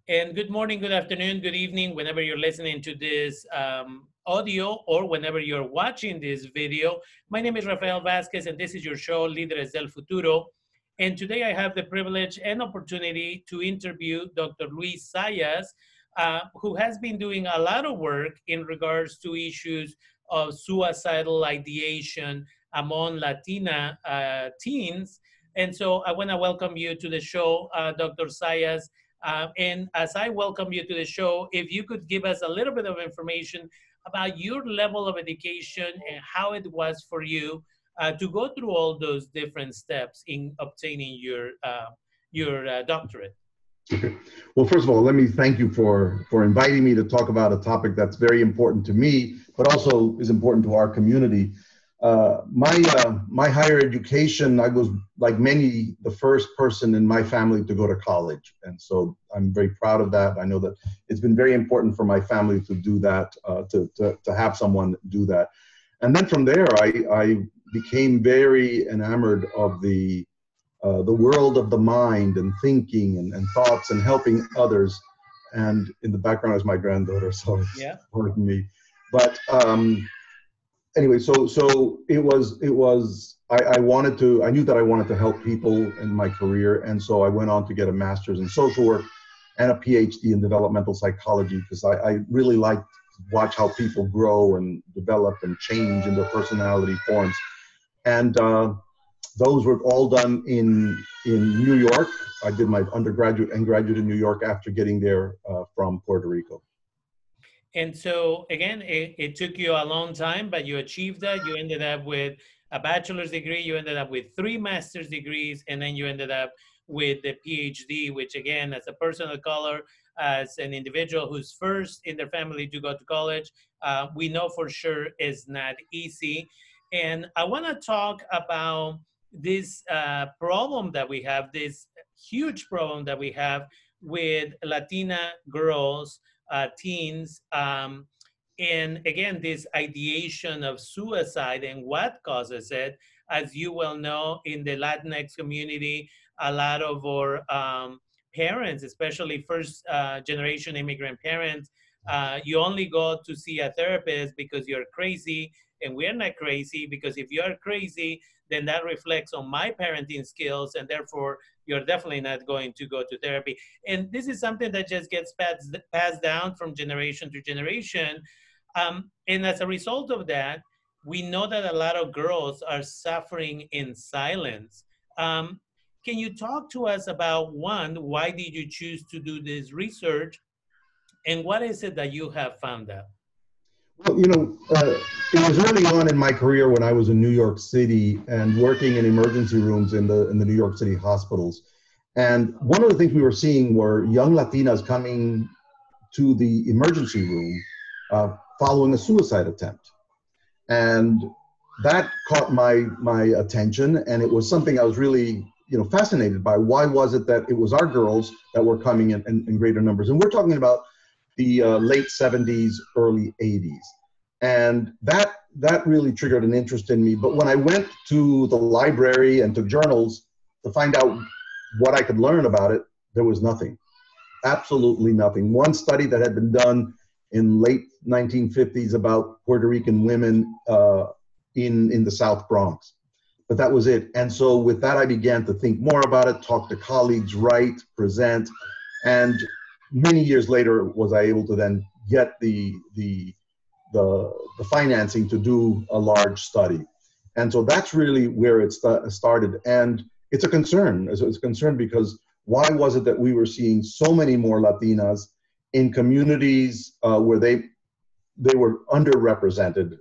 And good morning, good afternoon, good evening, whenever you're listening to this audio or whenever you're watching this video. My name is Rafael Vasquez, and this is your show, Líderes del Futuro. And today I have the privilege and opportunity to interview Dr. Luis Sayas, who has been doing a lot of work in regards to issues of suicidal ideation among Latina teens. And so I want to welcome you to the show, Dr. Sayas. And as I welcome you to the show, if you could give us a little bit of information about your level of education and how it was for you to go through all those different steps in obtaining your doctorate. Okay. Well, first of all, let me thank you for inviting me to talk about a topic that's very important to me, but also is important to our community. My higher education, I was, like many, the first person in my family to go to college. And so I'm very proud of that. I know that it's been very important for my family to do that, to have someone do that. And then from there, I became very enamored of the world of the mind and thinking and thoughts and helping others. And in the background is my granddaughter, so it's Yeah. pardon me. But anyway, so I knew that I wanted to help people in my career. And so I went on to get a master's in social work and a PhD in developmental psychology, because I really like to watch how people grow and develop and change in their personality forms. And those were all done in New York. I did my undergraduate and graduate in New York after getting there from Puerto Rico. And so again, it took you a long time, but you achieved that. You ended up with a bachelor's degree, you ended up with 3 master's degrees, and then you ended up with the PhD, which again, as a person of color, as an individual who's first in their family to go to college, we know for sure is not easy. And I want to talk about this problem that we have, this huge problem that we have with Latina girls, teens, and again, this ideation of suicide and what causes it. As you well know, in the Latinx community, a lot of our parents, especially first generation immigrant parents, you only go to see a therapist because you're crazy, and we're not crazy, because if you're crazy, then that reflects on my parenting skills, and therefore you're definitely not going to go to therapy. And this is something that just gets passed down from generation to generation. And as a result of that, we know that a lot of girls are suffering in silence. Um, can you talk to us about, one, why did you choose to do this research? And what is it that you have found out? Well, it was early on in my career when I was in New York City and working in emergency rooms in the New York City hospitals. And one of the things we were seeing were young Latinas coming to the emergency room following a suicide attempt. And that caught my attention, and it was something I was really fascinated by. Why was it that it was our girls that were coming in greater numbers? And we're talking about the late 70s, early 80s. And that really triggered an interest in me. But when I went to the library and took journals to find out what I could learn about it, there was nothing, absolutely nothing. One study that had been done in late 1950s about Puerto Rican women in the South Bronx, but that was it. And so with that, I began to think more about it, talk to colleagues, write, present, and many years later was I able to then get the financing to do a large study. And so that's really where it started. And it's a concern. It's a concern because why was it that we were seeing so many more Latinas in communities where they were underrepresented,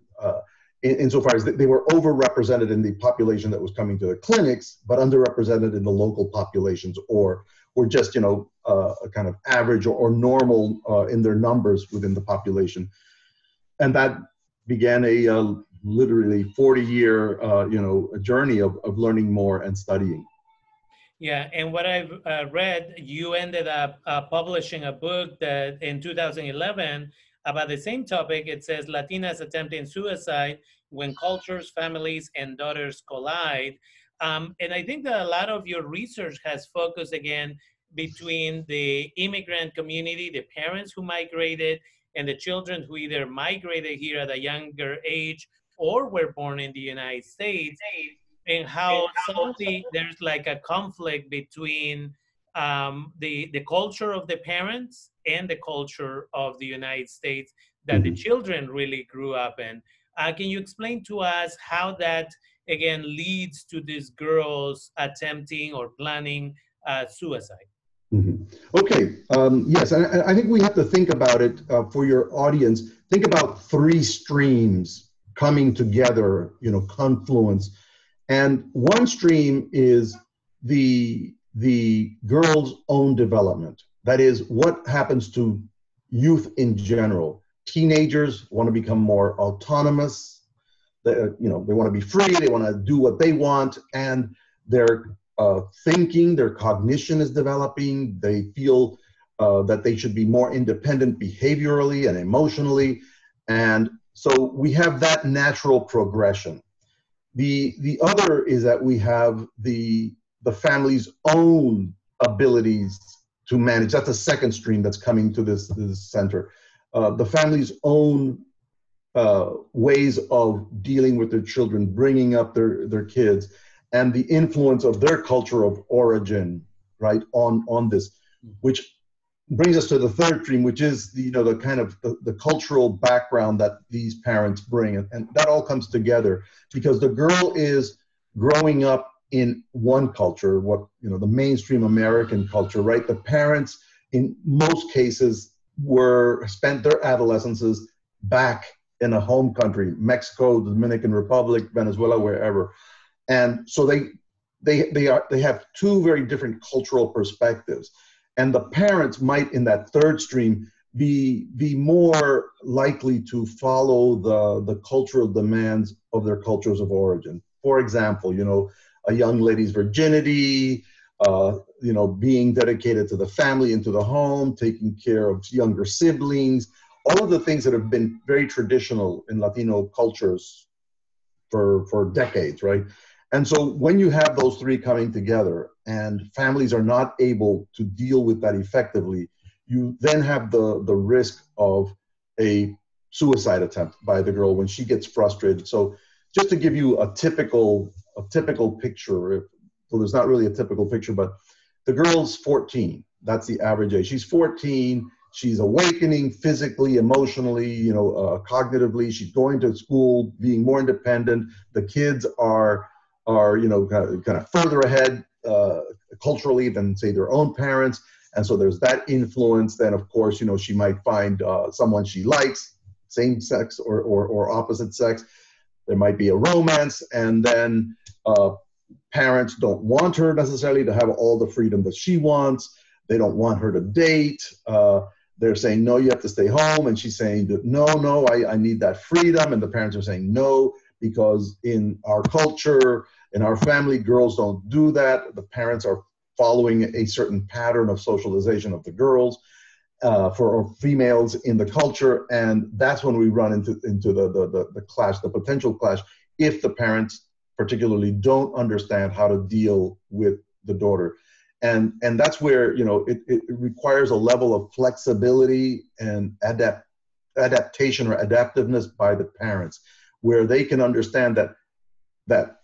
insofar as they were overrepresented in the population that was coming to the clinics, but underrepresented in the local populations, or just kind of average or normal in their numbers within the population. And that began a literally 40-year a journey of learning more and studying. Yeah, and what I've read, you ended up publishing a book that in 2011 about the same topic. It says Latinas attempting suicide when cultures, families, and daughters collide. And I think that a lot of your research has focused again between the immigrant community, the parents who migrated, and the children who either migrated here at a younger age or were born in the United States, and how suddenly there's like a conflict between the culture of the parents and the culture of the United States that the Mhm. children really grew up in. Can you explain to us how that again leads to these girls attempting or planning suicide? Mhm. Okay. Yes, and I think we have to think about it for your audience. Think about three streams coming together, confluence. And one stream is the girl's own development. That is, what happens to youth in general. Teenagers want to become more autonomous. They want to be free. They want to do what they want, and their thinking, their cognition is developing. They feel that they should be more independent behaviorally and emotionally, and so we have that natural progression. The other is that we have the family's own abilities to manage. That's a second stream that's coming to this center. The family's own ways of dealing with their children, bringing up their kids, and the influence of their culture of origin, right, on this, which brings us to the third stream, which is the kind of the cultural background that these parents bring, and that all comes together because the girl is growing up in one culture, the mainstream American culture, right? The parents, in most cases, spent their adolescences back in a home country, Mexico, the Dominican Republic, Venezuela, wherever, and so they have two very different cultural perspectives. And the parents might, in that third stream, be more likely to follow the cultural demands of their cultures of origin. For example, a young lady's virginity, being dedicated to the family and to the home, taking care of younger siblings, all of the things that have been very traditional in Latino cultures for decades, right? And so when you have those three coming together and families are not able to deal with that effectively, you then have the risk of a suicide attempt by the girl when she gets frustrated. So just to give you a typical picture, so there's not really a typical picture, but the girl's 14. That's the average age. She's 14. She's awakening physically, emotionally, cognitively. She's going to school, being more independent. The kids are kind of further ahead culturally than, say, their own parents. And so there's that influence. Then, of course, she might find someone she likes, same sex or opposite sex. There might be a romance, and then parents don't want her necessarily to have all the freedom that she wants. They don't want her to date. They're saying, no, you have to stay home. And she's saying, no, I need that freedom. And the parents are saying, no, because in our culture, in our family, girls don't do that. The parents are following a certain pattern of socialization of the girls for females in the culture. And that's when we run into the clash, the potential clash, if the parents particularly don't understand how to deal with the daughter. And that's where, it requires a level of flexibility and adaptation or adaptiveness by the parents, where they can understand that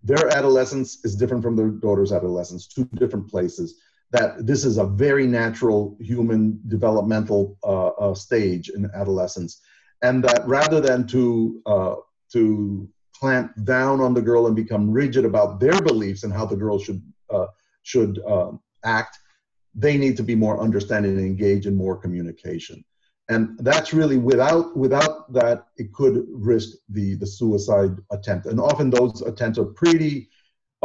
their adolescence is different from their daughter's adolescence, two different places, that this is a very natural human developmental stage in adolescence. And that rather than to clamp down on the girl and become rigid about their beliefs and how the girl should act, they need to be more understanding and engage in more communication. And that's really, without that, it could risk the suicide attempt. And often those attempts are pretty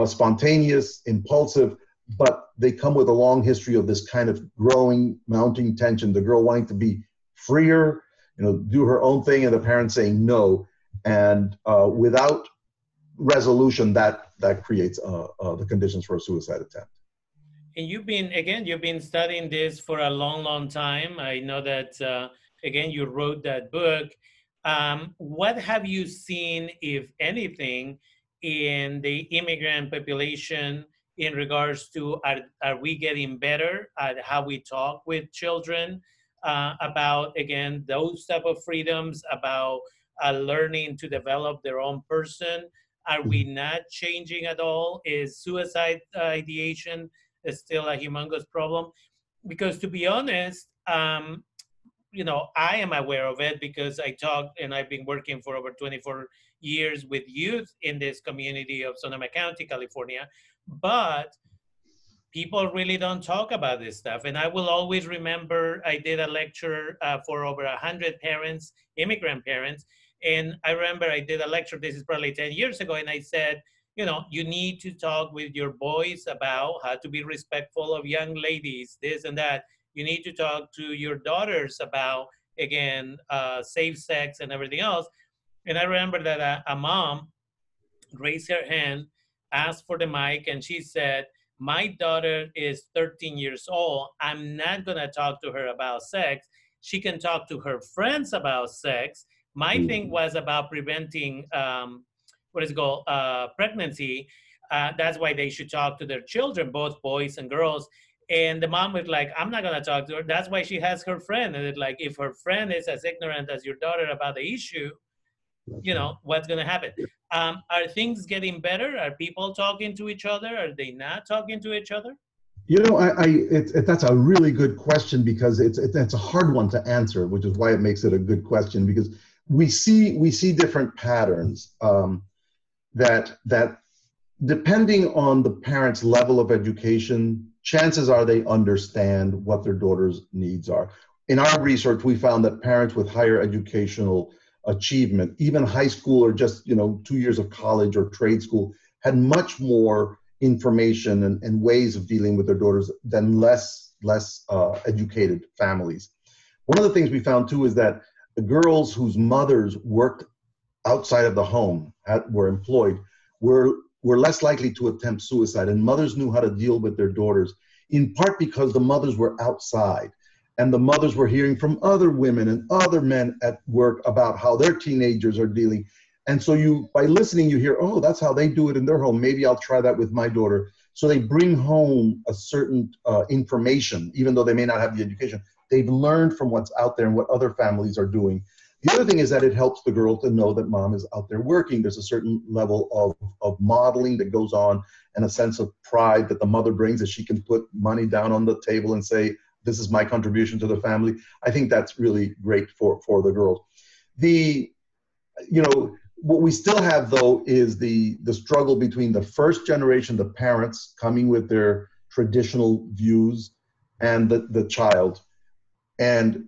spontaneous, impulsive, but they come with a long history of this kind of growing, mounting tension, the girl wanting to be freer, do her own thing, and the parents saying no. And without resolution, that creates the conditions for a suicide attempt. And you've been studying this for a long, long time. I know that, again, you wrote that book. What have you seen, if anything, in the immigrant population in regards to are we getting better at how we talk with children about, again, those type of freedoms, about learning to develop their own person? Are we not changing at all? Is suicide ideation still a humongous problem? Because to be honest, I am aware of it because I talked and I've been working for over 24 years with youth in this community of Sonoma County, California. But people really don't talk about this stuff. And I will always remember I did a lecture for over 100 parents, immigrant parents. And I remember I did a lecture, this is probably 10 years ago, and I said, you need to talk with your boys about how to be respectful of young ladies, this and that. You need to talk to your daughters about, again, safe sex and everything else. And I remember that a mom raised her hand, asked for the mic, and she said, my daughter is 13 years old. I'm not going to talk to her about sex. She can talk to her friends about sex. My thing was about preventing, what is it called, pregnancy. That's why they should talk to their children, both boys and girls. And the mom was like, I'm not going to talk to her. That's why she has her friend. And it's like, if her friend is as ignorant as your daughter about the issue, what's going to happen. Are things getting better? Are people talking to each other? Are they not talking to each other? That's a really good question, because it's a hard one to answer, which is why it makes it a good question, because we see different patterns that depending on the parent's level of education, chances are they understand what their daughter's needs are. In our research, we found that parents with higher educational achievement, even high school or just 2 years of college or trade school, had much more information and ways of dealing with their daughters than less educated families. One of the things we found too is that the girls whose mothers worked outside of the home, were employed, were less likely to attempt suicide, and mothers knew how to deal with their daughters, in part because the mothers were outside. And the mothers were hearing from other women and other men at work about how their teenagers are dealing. And so by listening, you hear, oh, that's how they do it in their home. Maybe I'll try that with my daughter. So they bring home a certain information, even though they may not have the education. They've learned from what's out there and what other families are doing. The other thing is that it helps the girl to know that mom is out there working. There's a certain level of modeling that goes on, and a sense of pride that the mother brings, that she can put money down on the table and say, this is my contribution to the family. I think that's really great for the girls. What we still have, though, is the struggle between the first generation, the parents coming with their traditional views, and the child. And,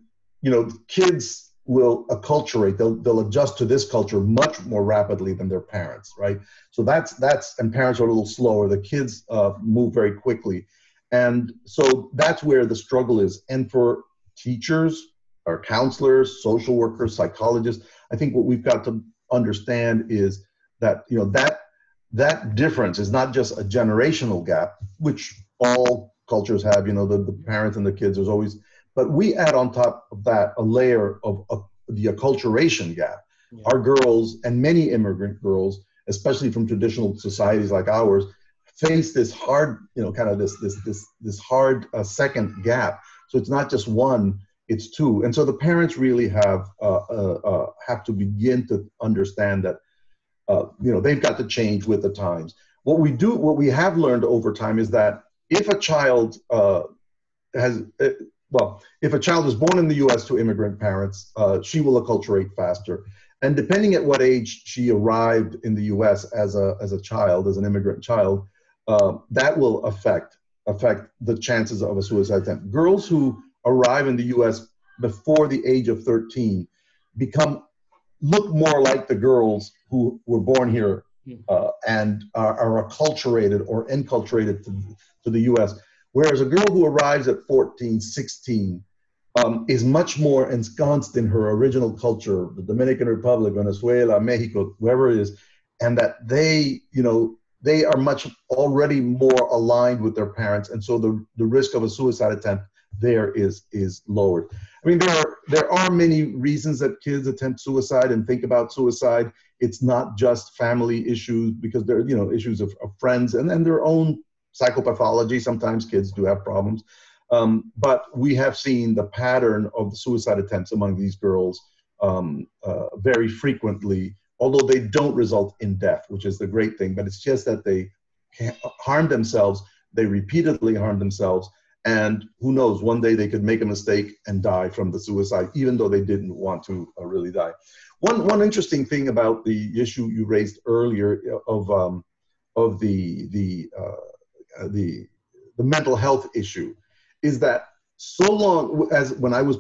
kids will acculturate, they'll adjust to this culture much more rapidly than their parents, right? So and parents are a little slower. The kids move very quickly. And so that's where the struggle is. And for teachers, or counselors, social workers, psychologists, I think what we've got to understand is that, that difference is not just a generational gap, which all cultures have, the parents and the kids, there's always, but we add on top of that a layer of the acculturation gap. Yeah. Our girls, and many immigrant girls, especially from traditional societies like ours, face this hard, kind of this hard second gap. So it's not just one, it's two. And so the parents really have to begin to understand that, they've got to change with the times. What we have learned over time is that if a child if a child is born in the U.S. to immigrant parents, she will acculturate faster. And depending at what age she arrived in the U.S. as a child, as an immigrant child, that will affect the chances of a suicide attempt. Girls who arrive in the U.S. before the age of 13 look more like the girls who were born here and are acculturated or enculturated to the U.S., whereas a girl who arrives at 14, 16 is much more ensconced in her original culture, the Dominican Republic, Venezuela, Mexico, wherever it is, and that they are much already more aligned with their parents, and so the risk of a suicide attempt there is lowered. I mean, there are many reasons that kids attempt suicide and think about suicide. It's not just family issues, because there are issues of friends and their own psychopathology. Sometimes kids do have problems. But we have seen the pattern of the suicide attempts among these girls very frequently, although they don't result in death, which is the great thing. But it's just that they harm themselves. They repeatedly harm themselves. And who knows, one day they could make a mistake and die from the suicide, even though they didn't want to really die. One interesting thing about the issue you raised earlier of the mental health issue is that so long as when I was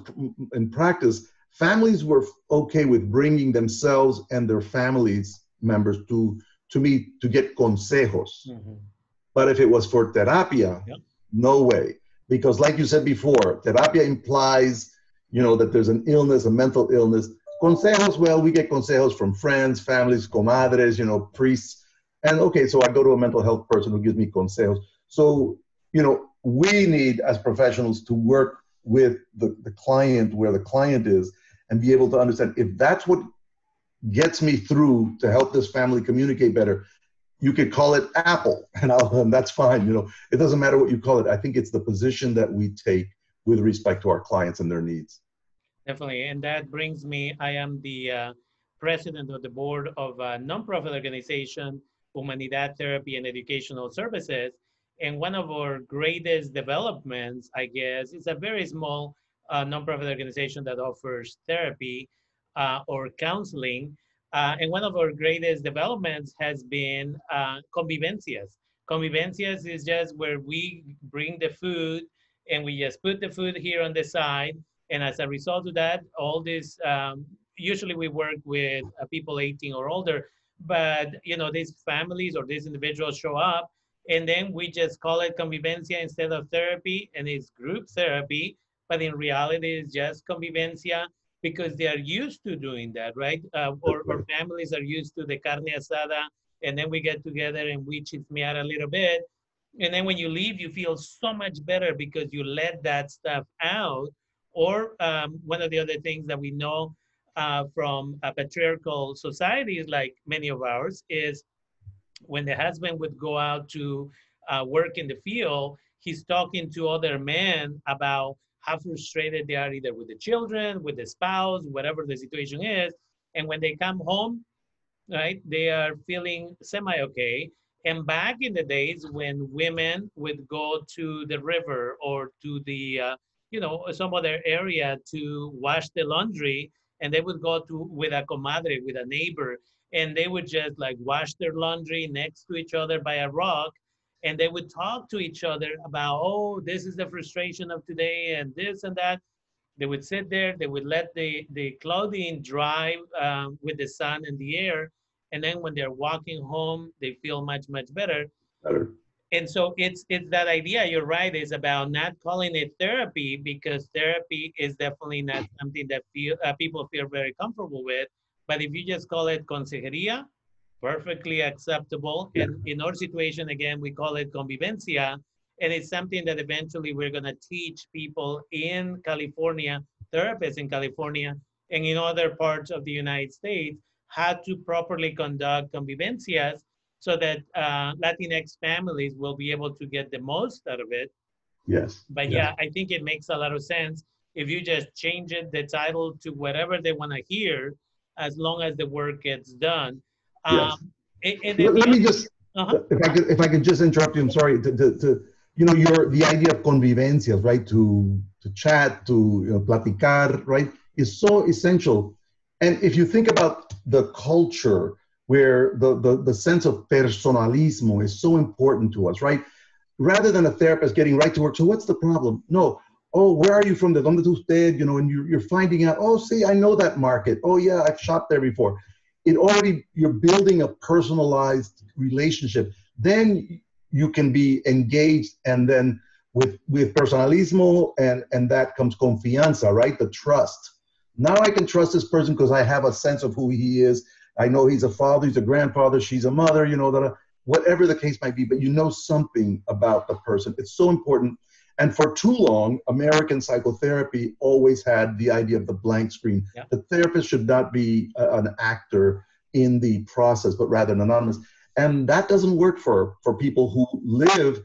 in practice, families were okay with bringing themselves and their families members to me to get consejos. Mm-hmm. But if it was for terapia, yep. No way. Because like you said before, terapia implies, that there's an illness, a mental illness. Consejos, well, we get consejos from friends, families, comadres, priests. And okay, so I go to a mental health person who gives me consejos. So, we need as professionals to work with the client where the client is and be able to understand if that's what gets me through to help this family communicate better. You could call it Apple, and that's fine. It doesn't matter what you call it. I think it's the position that we take with respect to our clients and their needs. Definitely, and that brings me, I am the president of the board of a nonprofit organization, Humanidad Therapy and Educational Services. And one of our greatest developments, I guess, is a very small nonprofit organization that offers therapy or counseling. And one of our greatest developments has been convivencias. Convivencias is just where we bring the food and we just put the food here on the side. And as a result of that, all this, usually we work with people 18 or older, but these families or these individuals show up, and then we just call it convivencia instead of therapy, and it's group therapy, but in reality it's just convivencia because they are used to doing that, right? Or families are used to the carne asada, and then we get together and we chismear a little bit. And then when you leave, you feel so much better because you let that stuff out. Or one of the other things that we know from patriarchal societies like many of ours is when the husband would go out to work in the field, he's talking to other men about how frustrated they are either with the children, with the spouse, whatever the situation is. And when they come home, right, they are feeling semi-okay. And back in the days when women would go to the river or to the, some other area to wash the laundry, and they would go to with a comadre, with a neighbor, and they would just like wash their laundry next to each other by a rock, and they would talk to each other about, oh, this is the frustration of today and this and that. They would sit there, they would let the clothing dry with the sun and the air, and then when they're walking home, they feel much, much better. And so it's that idea, you're right, is about not calling it therapy because therapy is definitely not something that people feel very comfortable with. But if you just call it consejería, perfectly acceptable. Yeah. And in our situation, again, we call it convivencia. And it's something that eventually we're going to teach people in California, therapists in California, and in other parts of the United States, how to properly conduct convivencias so that Latinx families will be able to get the most out of it. Yes. But yeah, I think it makes a lot of sense if you just change it, the title to whatever they want to hear, as long as the work gets done. Yes. Let me just, if I could just interrupt you, I'm sorry, to the idea of convivencias, right? To chat, to platicar, right, is so essential. And if you think about the culture where the sense of personalismo is so important to us, right? Rather than a therapist getting right to work, so what's the problem? No. Oh, where are you from? ¿De dónde es usted? And you're finding out, oh, see, I know that market. Oh, yeah, I've shopped there before. You're building a personalized relationship. Then you can be engaged, and then with personalismo, and that comes confianza, right? The trust. Now I can trust this person because I have a sense of who he is. I know he's a father, he's a grandfather, she's a mother, whatever the case might be, but you know something about the person. It's so important. And for too long, American psychotherapy always had the idea of the blank screen. Yeah. The therapist should not be an actor in the process, but rather an anonymous. And that doesn't work for people who live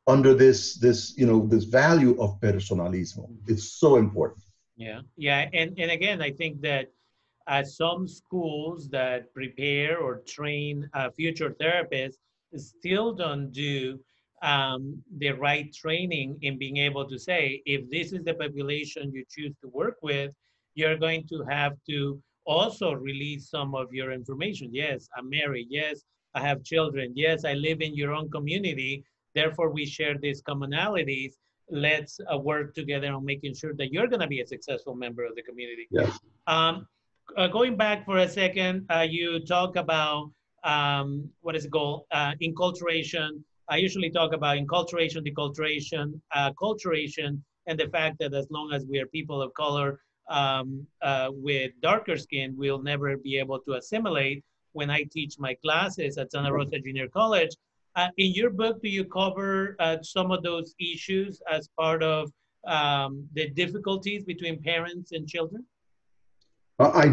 under this this value of personalismo. It's so important. Yeah, yeah, and again, I think that some schools that prepare or train future therapists still don't do the right training in being able to say, if this is the population you choose to work with, you're going to have to also release some of your information. Yes, I'm married. Yes, I have children. Yes, I live in your own community. Therefore, we share these commonalities. Let's work together on making sure that you're going to be a successful member of the community. Yes. Um, Going back for a second, you talk about what is it called? Enculturation. I usually talk about enculturation, deculturation, culturation, and the fact that as long as we are people of color with darker skin, we'll never be able to assimilate. When I teach my classes at Santa Rosa Junior College, in your book, do you cover some of those issues as part of the difficulties between parents and children? I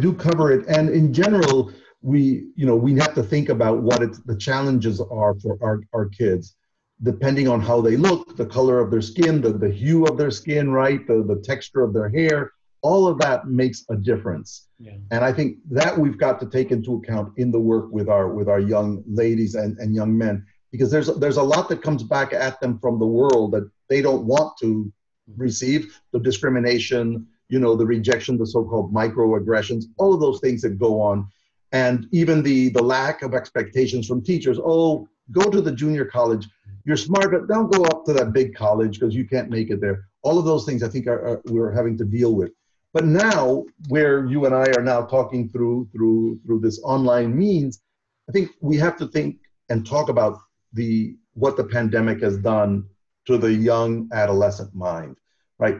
do cover it, and in general, we have to think about what the challenges are for our kids, depending on how they look, the color of their skin, the hue of their skin, right, the texture of their hair, all of that makes a difference. Yeah. And I think that we've got to take into account in the work with our young ladies and young men, because there's a lot that comes back at them from the world that they don't want to receive, the discrimination, the rejection, the so-called microaggressions, all of those things that go on. And even the lack of expectations from teachers. Oh, go to the junior college. You're smart, but don't go up to that big college because you can't make it there. All of those things I think we're having to deal with. But now, where you and I are now talking through this online means, I think we have to think and talk about what the pandemic has done to the young adolescent mind, right?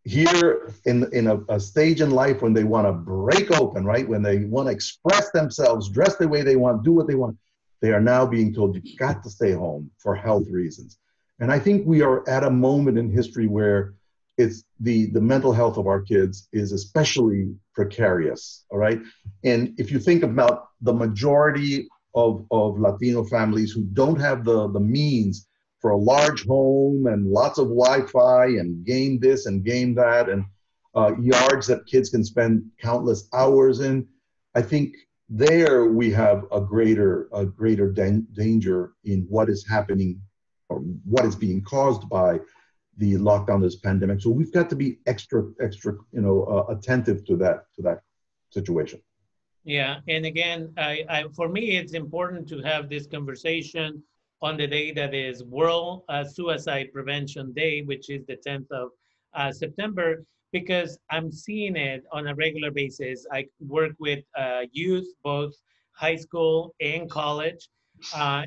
Here in a stage in life when they want to break open, right? When they want to express themselves, dress the way they want, do what they want, they are now being told you've got to stay home for health reasons. And I think we are at a moment in history where it's the mental health of our kids is especially precarious, all right? And if you think about the majority of Latino families who don't have the means for a large home and lots of Wi-Fi and game this and game that and yards that kids can spend countless hours in, I think there we have a greater danger in what is happening or what is being caused by the lockdown, this pandemic. So we've got to be extra, attentive to that situation. Yeah, and again, for me, it's important to have this conversation on the day that is World Suicide Prevention Day, which is the 10th of September, because I'm seeing it on a regular basis. I work with youth, both high school and college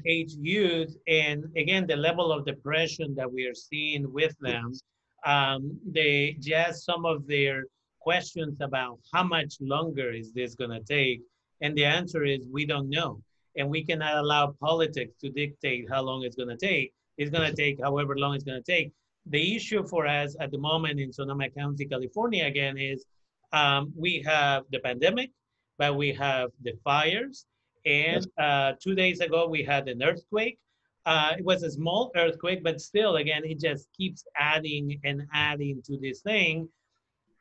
age youth, and again, the level of depression that we are seeing with them. They just some of their questions about how much longer is this going to take, and the answer is we don't know, and we cannot allow politics to dictate how long it's going to take. It's going to take however long it's going to take. The issue for us at the moment in Sonoma County, California, again, is we have the pandemic, but we have the fires. Yes. And 2 days ago, we had an earthquake. It was a small earthquake, but still, again, it just keeps adding and adding to this thing.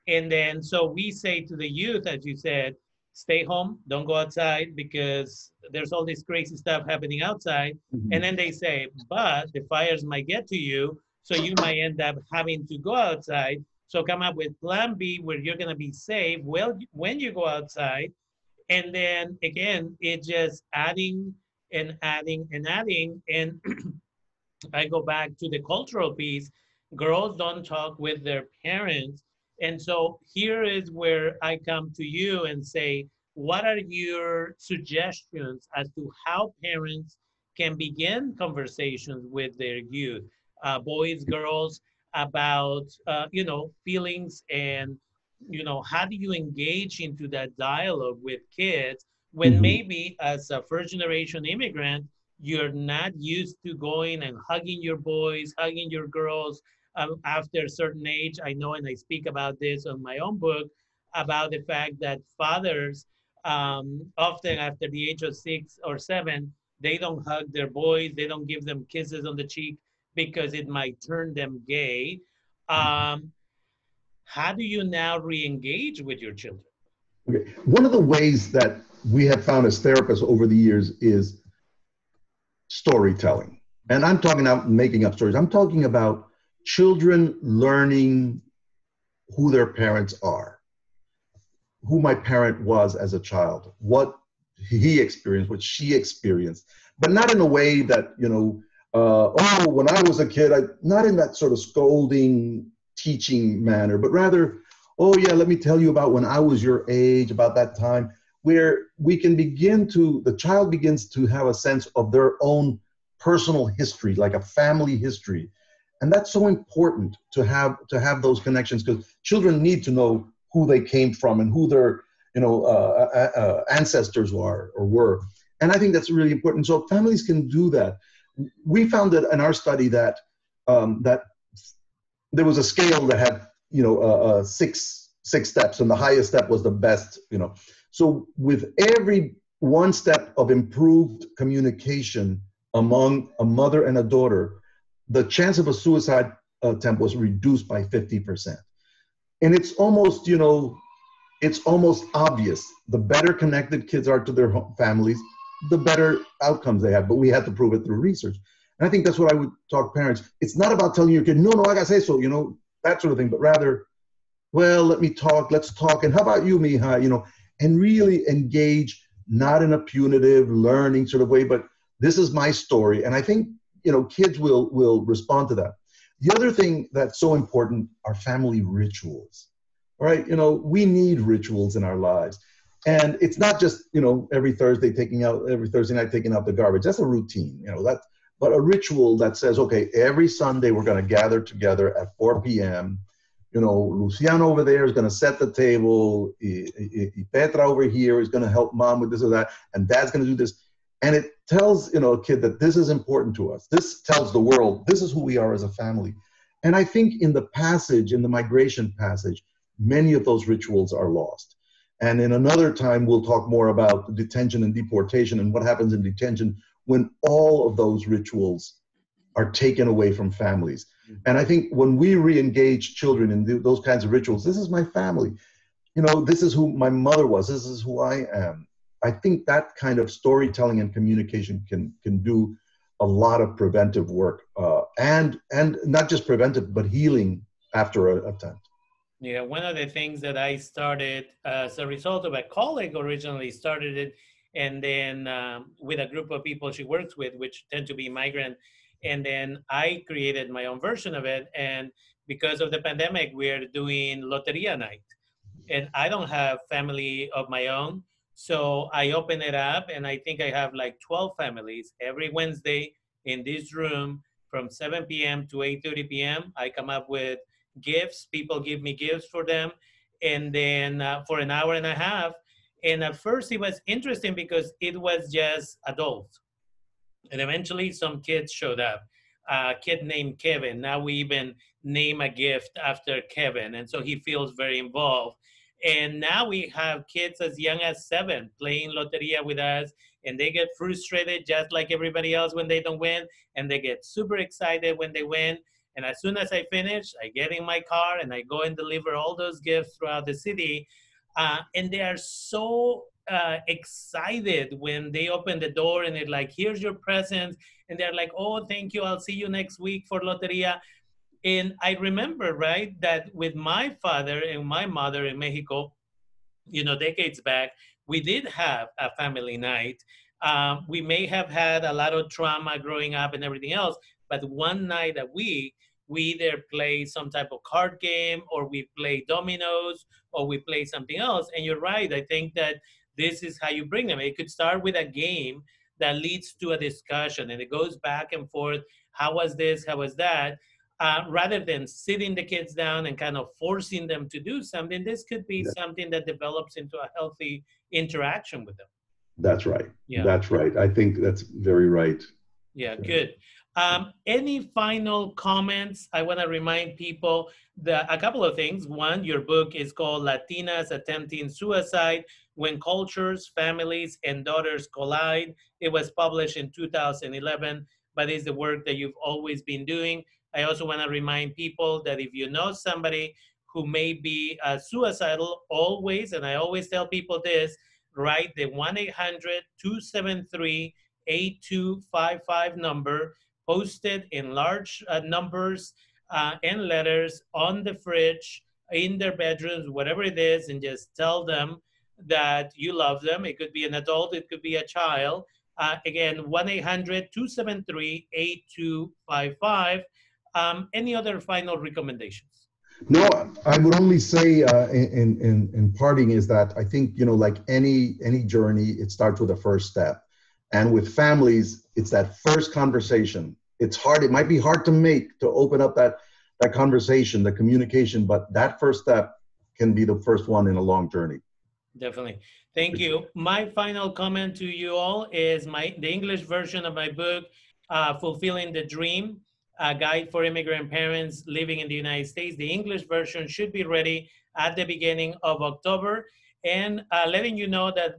And then, so we say to the youth, as you said, stay home, don't go outside because there's all this crazy stuff happening outside. And then they say, but the fires might get to you, so you might end up having to go outside. So come up with plan B where you're going to be safe well when you go outside. And then again, it just adding and adding and adding. And I go back to the cultural piece. Girls don't talk with their parents. And so here is where I come to you and say, what are your suggestions as to how parents can begin conversations with their youth, boys, girls, about, feelings and, how do you engage into that dialogue with kids when Mm-hmm. maybe as a first generation immigrant, you're not used to going and hugging your boys, hugging your girls after a certain age. I know, and I speak about this on my own book, about the fact that fathers, often after the age of 6 or 7, they don't hug their boys, they don't give them kisses on the cheek because it might turn them gay. Um, how do you now re-engage with your children? Okay. One of the ways that we have found as therapists over the years is storytelling. And I'm talking about making up stories. I'm talking about children learning who their parents are, who my parent was as a child, what he experienced, what she experienced, but not in a way that, oh, when I was a kid, not in that sort of scolding, teaching manner, but rather, oh, yeah, let me tell you about when I was your age, about that time, where we can the child begins to have a sense of their own personal history, like a family history. And that's so important to have those connections, because children need to know who they came from and who their ancestors are or were. And I think that's really important. So families can do that. We found that in our study that there was a scale that had six steps, and the highest step was the best. So with every one step of improved communication among a mother and a daughter, the chance of a suicide attempt was reduced by 50%. And it's almost obvious. The better connected kids are to their families, the better outcomes they have. But we had to prove it through research. And I think that's what I would talk parents. It's not about telling your kid, no, I gotta say so, that sort of thing, but rather, well, let's talk. And how about you, Mija, and really engage, not in a punitive learning sort of way, but this is my story. And I think, kids will respond to that. The other thing that's so important are family rituals. All right, we need rituals in our lives. And it's not just, every Thursday night taking out the garbage. That's a routine, but a ritual that says, okay, every Sunday we're going to gather together at 4 p.m. Luciano over there is going to set the table. Petra over here is going to help mom with this or that. And dad's going to do this. And it tells, a kid that this is important to us. This tells the world, this is who we are as a family. And I think in the migration passage, many of those rituals are lost. And in another time, we'll talk more about detention and deportation and what happens in detention when all of those rituals are taken away from families. And I think when we re-engage children in those kinds of rituals, this is my family. This is who my mother was. This is who I am. I think that kind of storytelling and communication can do a lot of preventive work, and not just preventive, but healing after an attempt. Yeah, one of the things that I started as a result of a colleague originally started it, and then with a group of people she works with, which tend to be migrant, and then I created my own version of it. And because of the pandemic, we're doing Loteria night, and I don't have family of my own. So I open it up, and I think I have like 12 families every Wednesday in this room from 7 p.m. to 8:30 p.m. I come up with gifts. People give me gifts for them, and then for an hour and a half. And at first, it was interesting because it was just adults, and eventually, some kids showed up. A kid named Kevin. Now we even name a gift after Kevin. And so he feels very involved. And now we have kids as young as 7 playing Loteria with us. And they get frustrated just like everybody else when they don't win. And they get super excited when they win. And as soon as I finish, I get in my car and I go and deliver all those gifts throughout the city. And they are so excited when they open the door and they're like, here's your present. And they're like, oh, thank you. I'll see you next week for Loteria. And I remember, right, that with my father and my mother in Mexico, decades back, we did have a family night. We may have had a lot of trauma growing up and everything else, but one night a week, we either play some type of card game or we play dominoes or we play something else. And you're right. I think that this is how you bring them. It could start with a game that leads to a discussion and it goes back and forth. How was this? How was that? Rather than sitting the kids down and kind of forcing them to do something, this could be something that develops into a healthy interaction with them. That's right. Yeah. That's right. I think that's very right. Yeah, good. Any final comments? I want to remind people that a couple of things. One, your book is called Latinas Attempting Suicide: When Cultures, Families, and Daughters Collide. It was published in 2011 but it's the work that you've always been doing. I also want to remind people that if you know somebody who may be suicidal, always, and I always tell people this, write the 1-800-273-8255 number, posted in large numbers and letters on the fridge, in their bedrooms, whatever it is, and just tell them that you love them. It could be an adult, it could be a child. Again, 1-800-273-8255. Any other final recommendations? No, I would only say in parting is that I think, like any journey, it starts with a first step. And with families, it's that first conversation. It's hard. It might be hard to open up that conversation, the communication, but that first step can be the first one in a long journey. Definitely. Thank you. My final comment to you all is the English version of my book, Fulfilling the Dream, a guide for immigrant parents living in the United States. The English version should be ready at the beginning of October. And letting you know that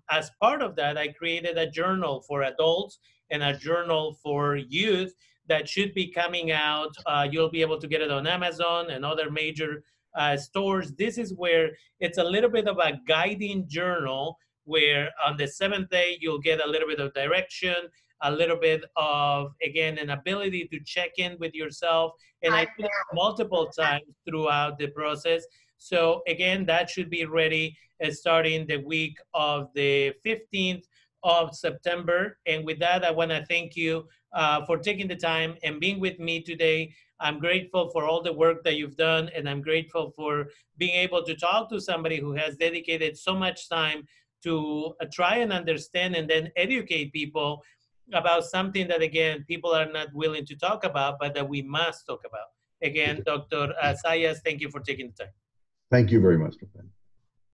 as part of that, I created a journal for adults and a journal for youth that should be coming out. You'll be able to get it on Amazon and other major stores. This is where it's a little bit of a guiding journal where on the seventh day, you'll get a little bit of direction, a little bit of, again, an ability to check in with yourself. And I did it multiple times throughout the process. So again, that should be ready starting the week of the 15th of September. And with that, I want to thank you for taking the time and being with me today. I'm grateful for all the work that you've done, and I'm grateful for being able to talk to somebody who has dedicated so much time to try and understand and then educate people about something that, again, people are not willing to talk about, but that we must talk about. Again, Dr. Sayas, thank you for taking the time. Thank you very much.